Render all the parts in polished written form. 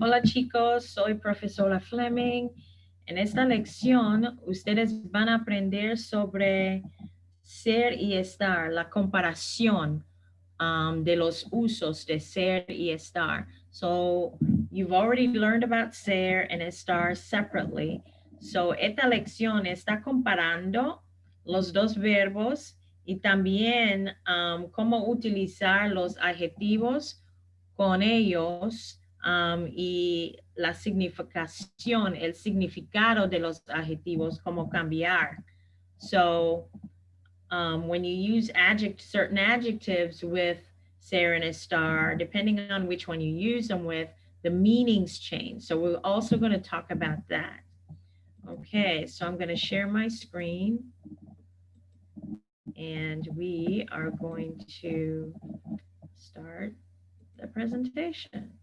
Hola chicos, soy profesora Fleming. En esta lección ustedes van a aprender sobre ser y estar, la comparación de los usos de ser y estar. So you've already learned about ser and estar separately. So esta lección está comparando los dos verbos y también cómo utilizar los adjetivos con ellos y la significación, el significado de los adjetivos, cómo cambiar. So when you use certain adjectives with ser and estar, depending on which one you use them with, the meanings change. So we're also going to talk about that. Okay, so I'm going to share my screen and we are going to start the presentation.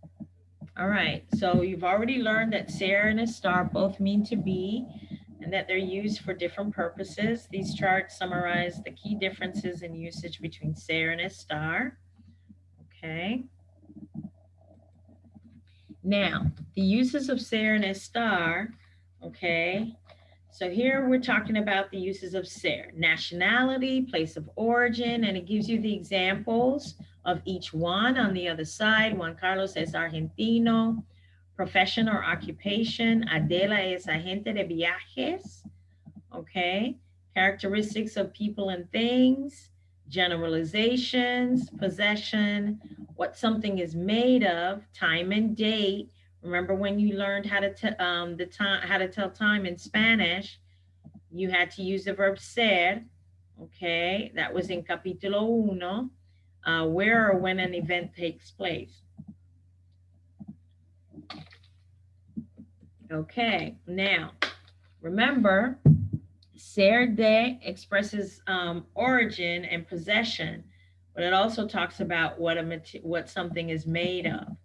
All right, so you've already learned that ser and estar both mean to be and that they're used for different purposes. These charts summarize the key differences in usage between ser and estar. Okay. Now, the uses of ser and estar, okay. So here we're talking about the uses of ser, nationality, place of origin, and it gives you the examples of each one on the other side. Juan Carlos es argentino. Profession or occupation, Adela es agente de viajes. Okay. Characteristics of people and things, generalizations, possession, what something is made of, time and date. Remember when you learned how to how to tell time in Spanish, you had to use the verb ser. Okay, that was in capítulo uno, where or when an event takes place. Okay, now remember, ser de expresses origin and possession, but it also talks about what something is made of.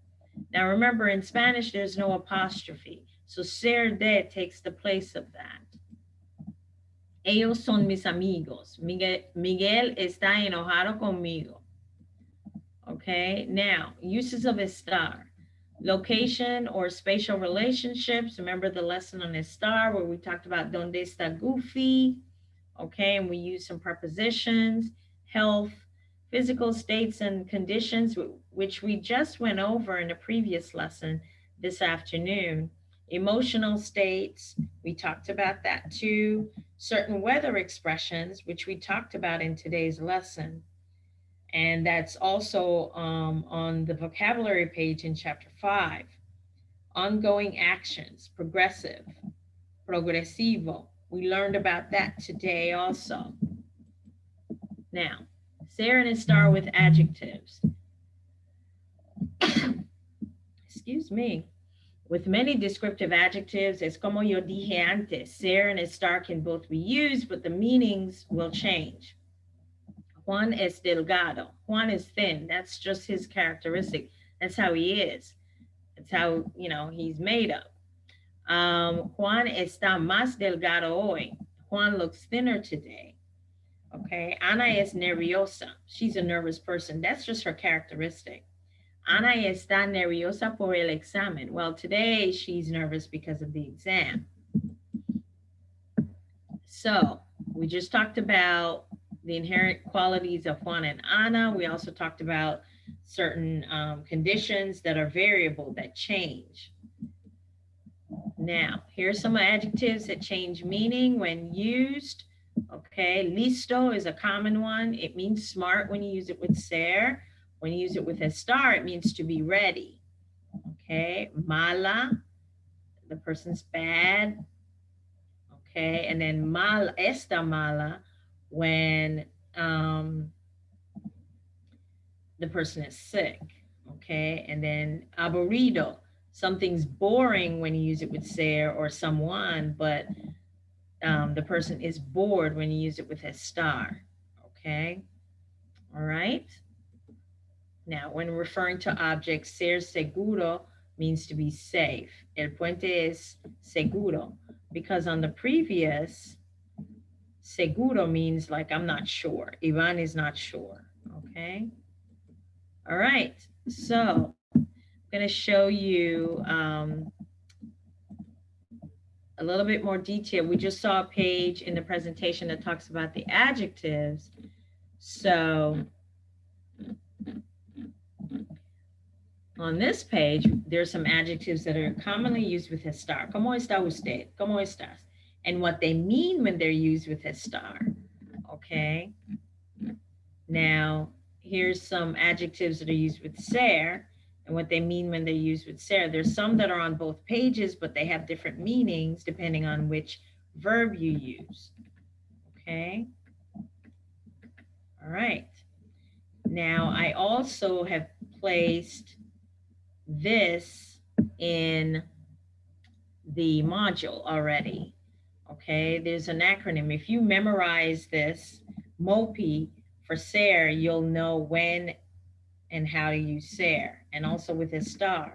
Now remember, in Spanish, there's no apostrophe. So ser de takes the place of that. Ellos son mis amigos. Miguel está enojado conmigo. Okay, now uses of estar. Location or spatial relationships. Remember the lesson on estar where we talked about donde está Goofy. Okay, and we use some prepositions. Health, physical states and conditions, which we just went over in a previous lesson this afternoon. Emotional states, we talked about that too. Certain weather expressions, which we talked about in today's lesson. And that's also on the vocabulary page in chapter 5. Ongoing actions, progressive, progresivo. We learned about that today also. Now, ser and estar with adjectives. Excuse me. With many descriptive adjectives, es como yo dije antes, ser and estar can both be used, but the meanings will change. Juan es delgado. Juan is thin. That's just his characteristic. That's how he is. That's how, he's made up. Juan está más delgado hoy. Juan looks thinner today. Okay. Ana es nerviosa. She's a nervous person. That's just her characteristic. Ana está nerviosa por el examen. Well, today she's nervous because of the exam. So we just talked about the inherent qualities of Juan and Ana. We also talked about certain conditions that are variable, that change. Now, here's some adjectives that change meaning when used. Okay, listo is a common one. It means smart when you use it with ser. When you use it with estar, it means to be ready. Okay, mala, the person's bad. Okay, and then esta mala, when the person is sick. Okay, and then aburrido, something's boring when you use it with ser or someone, but the person is bored when you use it with estar. Okay, all right. Now, when referring to objects, ser seguro means to be safe. El puente es seguro, because on the previous, seguro means like I'm not sure. Ivan is not sure. Okay. All right. So going to show you a little bit more detail. We just saw a page in the presentation that talks about the adjectives. So on this page, there's some adjectives that are commonly used with estar. ¿Cómo está usted? ¿Cómo estás? And what they mean when they're used with estar. Okay. Now, here's some adjectives that are used with ser and what they mean when they're used with ser. There's some that are on both pages, but they have different meanings depending on which verb you use. Okay. All right. Now, I also have placed this in the module already. Okay, there's an acronym. If you memorize this, MOPI for SER, you'll know when and how to use SER. And also with estar,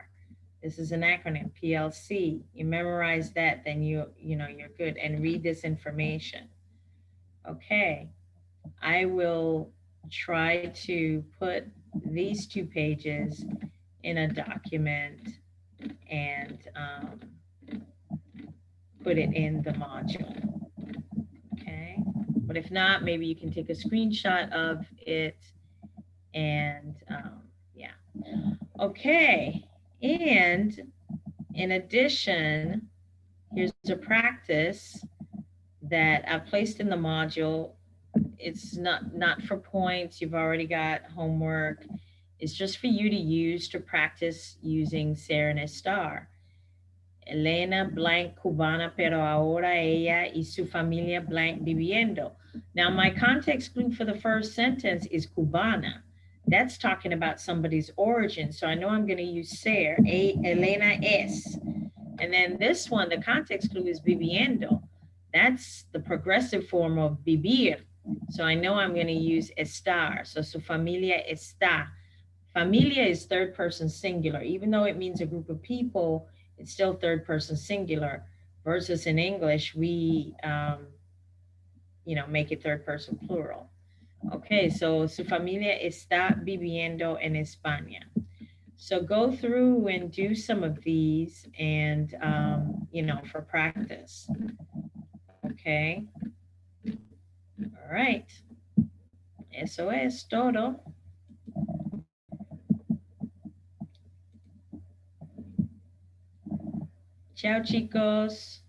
this is an acronym, PLC. You memorize that, then you're good. And read this information. Okay, I will try to put these 2 pages in a document and put it in the module. Okay, but if not, maybe you can take a screenshot of it and yeah. Okay, and in addition, here's a practice that I've placed in the module. It's not for points. You've already got homework. It's just for you to use to practice using Ser and Estar. Elena blank cubana, pero ahora ella y su familia blank viviendo. Now, my context clue for the first sentence is cubana. That's talking about somebody's origin. So I know I'm going to use ser, Elena es. And then this one, the context clue is viviendo. That's the progressive form of vivir. So I know I'm going to use estar. So su familia está. Familia is third person singular. Even though it means a group of people, it's still third person singular, versus in English, we, make it third person plural. Okay, so su familia está viviendo en España. So go through and do some of these and, for practice. Okay. All right. Eso es todo. Ciao, chicos.